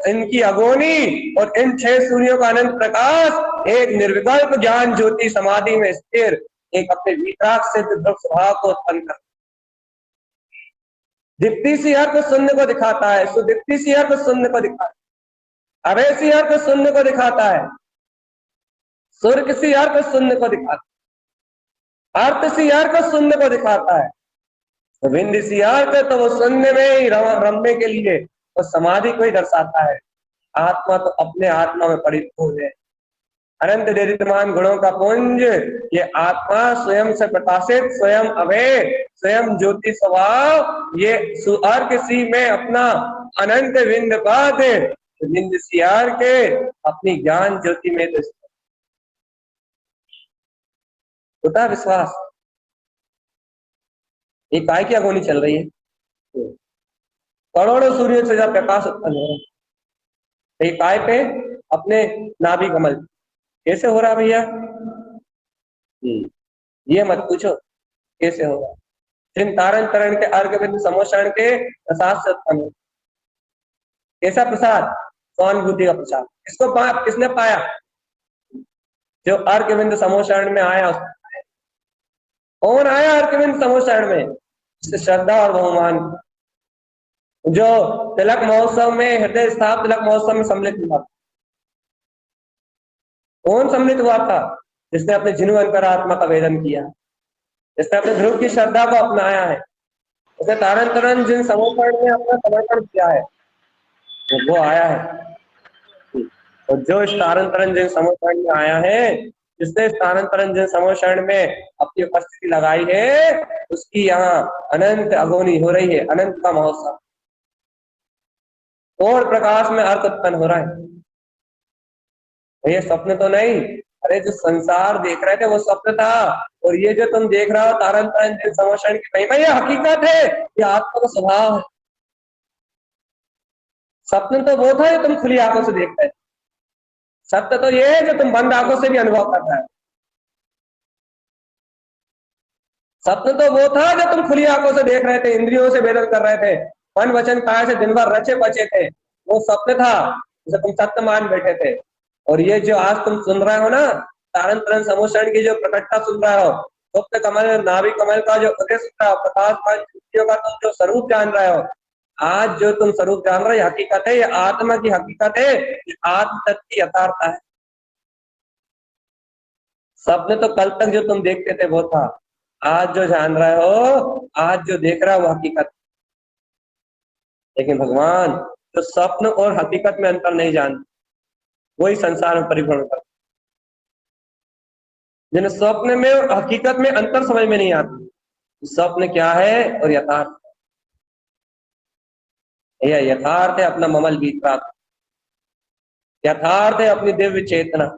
इनकी अगोनी और इन 6 सूर्यों का अनंत प्रकाश एक निर्विकल्प ज्ञान ज्योति समाधि में स्थिर एक अपने वितराग सिद्ध ध्रुव स्वभाव को उत्पन्न करता है। दीप्ति सी अर्क शून्य को दिखाता है, सुदीप्ति सी अर्क शून्य को दिखाता है, अभय सी अर्क शून्य को दिखाता है, सूर्य किसी अर्क शून्य को दिखाता है, अर्थ सी अर्क शून्य को दिखाता है, विंध्य सी अर्क तो वो शून्य में ही रमने के लिए वो समाधि को ही दर्शाता है। आत्मा तो अपने आत्मा में परिपूर्ण है, अनंत देदीप्यमान गुणों का पुंज। ये आत्मा स्वयं से प्रकाशित, स्वयं अभय, स्वयं ज्योति स्वभाव, ये सुअर्क सी में अपना अनंत विंद पाद विंध्य सी अर्क अपनी ज्ञान ज्योति में होता विश्वास। एक काय की अगोनी चल रही है, करोड़ों सूर्यों से जब प्रकाश उत्पन्न हो रहा है, एक काय पे अपने नाभि कमल कैसे हो रहा भैया? ये मत पूछो कैसे हो रहा। जिन तारण तरण के अर्घ बिंदु समोषण के प्रसाद से उत्पन्न, कैसा प्रसाद? सहानुभूति का प्रसाद। किसने पाया? जो अर्घ बिंदु समोषण में आया। कौन आया अर्घ बिंदु समोषण में? श्रद्धा और बहुमान, जो तिलक महोत्सव में, हृदय स्थाप तिलक महोत्सव में सम्मिलित हुआ। कौन सम्मिलित हुआ था? जिसने अपने जिनु अंतरात्मा का वेदन किया, जिसने अपने ध्रुव की श्रद्धा को अपनाया है, उसने तारण तरण जिन समर्पण में अपना समर्पण किया है, वो आया है। और जो इस तारण तरण जिन समर्पण में आया है, जिसने इस तारण तरण जिन समर्पण में अपनी उपस्थिति लगाई है, उसकी यहाँ अनंत अगोनी हो रही है, अनंत का महोत्सव। और प्रकाश में अर्थ उत्पन्न हो रहा है। ये स्वप्न तो नहीं, अरे जो संसार देख रहे थे वो स्वप्न था, और ये जो तुम देख रहे हो तारण तरण जिन समर्पण की महिमा, ये हकीकत है, ये आत्मा का स्वभाव है। स्वप्न तो वो था जो तुम खुली आंखों से देख रहे थे, सत्य तो ये है जो तुम बंद आंखों से भी अनुभव कर रहे हो। स्वप्न तो वो था जो तुम खुली आंखों से देख रहे थे, इंद्रियों से वेदन कर रहे थे, मन वचन काया से दिन भर रचे बचे थे, वो स्वप्न था जिसे तुम सत्य मान बैठे थे। और ये जो आज तुम सुन रहे हो ना, तारण तरण समोषण की जो प्रकटता सुन रहे हो, गुप्त कमल नाभि कमल का जो उदय सुन रहे हो, प्रकाश का तुम जो स्वरूप जान रहे हो, आज जो तुम स्वरूप जान रहे हो, ये हकीकत है, ये आत्मा की हकीकत है, ये आत्म तत्व की यथार्थता है। सपने तो कल तक जो तुम देखते थे वो था, आज जो जान रहे हो, आज जो देख रहा हो वो हकीकत। लेकिन भगवान जो स्वप्न और हकीकत में अंतर नहीं जानते, वही संसार में परिभ्रमण करते। जिन्हें स्वप्न में और हकीकत में अंतर समझ में नहीं आता, स्वप्न क्या है और यथार्थ, यह यथार्थ है अपना ममल बीत रात, यथार्थ है अपनी दिव्य चेतना,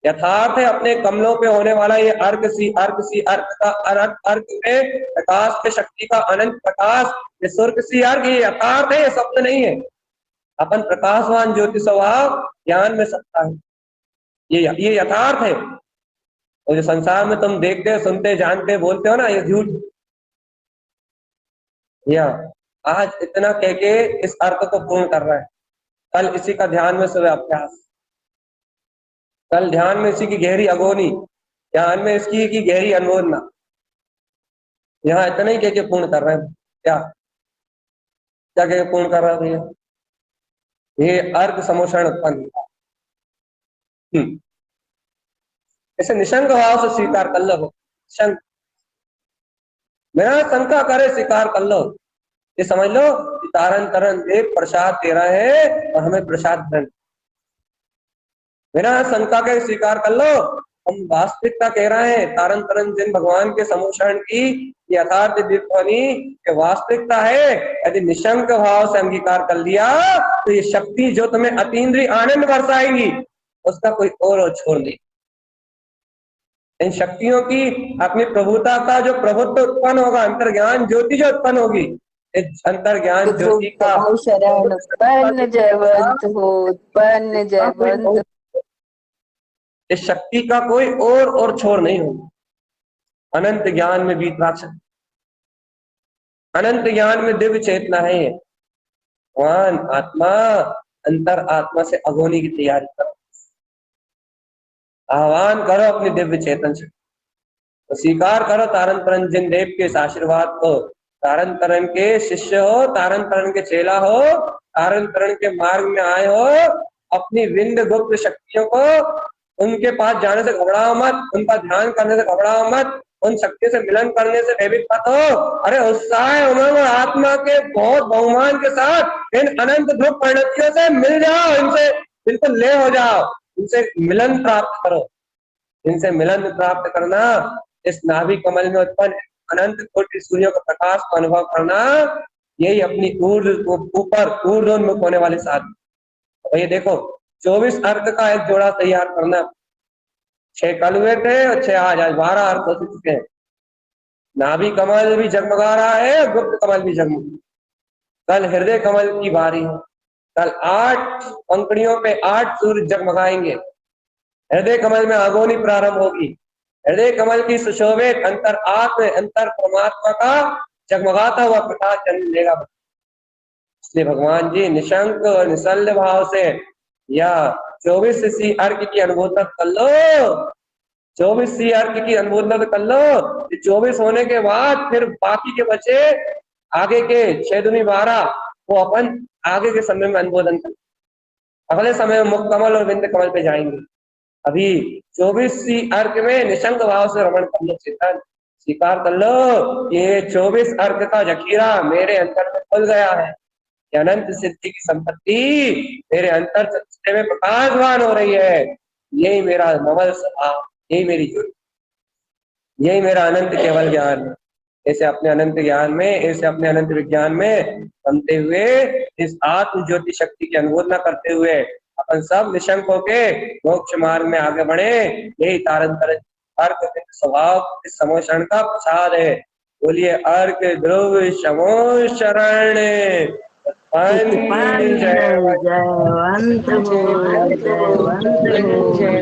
यथार्थ है अपने कमलों पे होने वाला ये अर्क सी अर्क का अर्क अर्क में प्रकाश के शक्ति का अनंत प्रकाश, ये स्वर्ग सी अर्क, ये यथार्थ है, ये स्वप्न नहीं है। अपन प्रकाशवान ज्योति स्वभाव ज्ञान में सत्ता है, ये यथार्थ है। और जो संसार में तुम देखते हो, सुनते, जानते, बोलते हो ना, ये झूठ। या आज इतना कह के इस अर्थ को पूर्ण कर रहा है, कल इसी का ध्यान में सुबह अभ्यास, कल ध्यान में इसी की गहरी अगोनी, ध्यान में इसकी की गहरी अनुमोदना, यहाँ इतना ही कह के पूर्ण कर रहे हैं। क्या क्या कह के पूर्ण कर रहा है भैया? ये अर्घ समोषण उत्पन्न, इसे निशंक भाव से स्वीकार कर लो। शंक बिना शंका करे स्वीकार कर लो, ये समझ लो कि तारण तरण देव प्रसाद दे रहे हैं और हमें प्रसाद ग्रहण, बिना शंका के स्वीकार कर लो। हम वास्तविकता कह रहे हैं, तारण तरण जिन भगवान के समोषण की यथार्थ दिव्यवाणी के वास्तविकता है, यदि निशंक भाव से अंगीकार कर लिया तो ये शक्ति जो तुम्हें अतीन्द्रिय आनंद बरसाएगी, उसका कोई और छोड़ नहीं। इन शक्तियों की अपनी प्रभुता का जो प्रभुत्व उत्पन्न होगा, अंतर्ज्ञान ज्योति जो उत्पन्न होगी, इस अंतर्ज्ञान ज्योति का शरण उत्पन्न जयवंत हो, उत्पन्न जयवंत, इस शक्ति का कोई और छोर नहीं होगा। अनंत ज्ञान में बीतराक्ष, अनंत ज्ञान में दिव्य चेतना है ये भगवान आत्मा, अंतर आत्मा से अगोनी की तैयारी करो, आह्वान करो अपनी दिव्य चेतन से, तो स्वीकार करो तारण तरण जिन देव के इस आशीर्वाद को, तारण तरण के शिष्य हो, तारण तरण के चेला हो, तारण तरण के मार्ग में आए हो, अपनी विंद गुप्त शक्तियों को, उनके पास जाने से घबराओ मत, उनका ध्यान करने से घबराओ मत, उन शक्ति से मिलन करने से भयभीत मत हो। अरे उत्साह उमंग और आत्मा के बहुत बहुमान के साथ इन अनंत ध्रुव परिणतियों से मिल जाओ, इनसे बिल्कुल ले हो जाओ, इनसे मिलन प्राप्त करो। इनसे मिलन प्राप्त करना, इस नाभि कमल में उत्पन्न अनंत कोटि सूर्यों का प्रकाश को अनुभव करना, यही अपनी ऊपर ऊर्ध्वोन्मुख होने वाले साधन। तो ये देखो 24 अर्क का एक जोड़ा तैयार करना, 6 कल हुए थे और 6 आज 12 अर्क हो चुके हैं। नाभि कमल भी जगमगा रहा है, गुप्त कमल भी जगमगा, कल हृदय कमल की बारी है, कल 8 पंखड़ियों पे 8 सूर्य जगमगाएंगे, हृदय कमल में अगोनी प्रारंभ होगी, हृदय कमल की सुशोभित अंतर आत्म अंतर परमात्मा का जगमगाता हुआ प्रकाश जन्म लेगा। इसलिए भगवान जी निशंक और निसल्य भाव से या 24 सी अर्घ की अनुमोदन कर लो, 24 सी अर्घ की अनुमोदन कर लो। 24 होने के बाद फिर बाकी के बचे आगे के 6 दूनी 12, वो अपन आगे के समय में अनुमोदन कर, अगले समय में मुख कमल और बिंद कमल पे जाएंगे। अभी 24 सी अर्घ में निशंक भाव से रमण कर लो, चेतन स्वीकार कर लो, ये 24 अर्घ का जखीरा मेरे अंतर में खुल गया है, अनंत सिद्धि की संपत्ति मेरे अंतर चक्षुषे में प्रकाशवान हो रही है। यही मेरा नवल स्वभाव, यही मेरी ज्योति, यही मेरा अनंत केवल ज्ञान है। ऐसे अपने अनंत ज्ञान में, ऐसे अपने अनंत विज्ञान में बनते हुए, इस आत्म ज्योति शक्ति की अनुमोदना करते हुए अपन सब निशंक होके मोक्ष मार्ग में आगे बढ़े। यही तारण तरण अर्क स्वभाव इस समोषण का प्रसाद है। बोलिए अर्क ध्रुव समो शरण। फाइनल जयवंत हो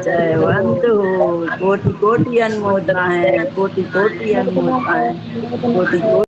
जयवंत हो। कोटि कोटि अनुमोदना है, कोटि कोटि अनुमोदना है, कोटि कोटि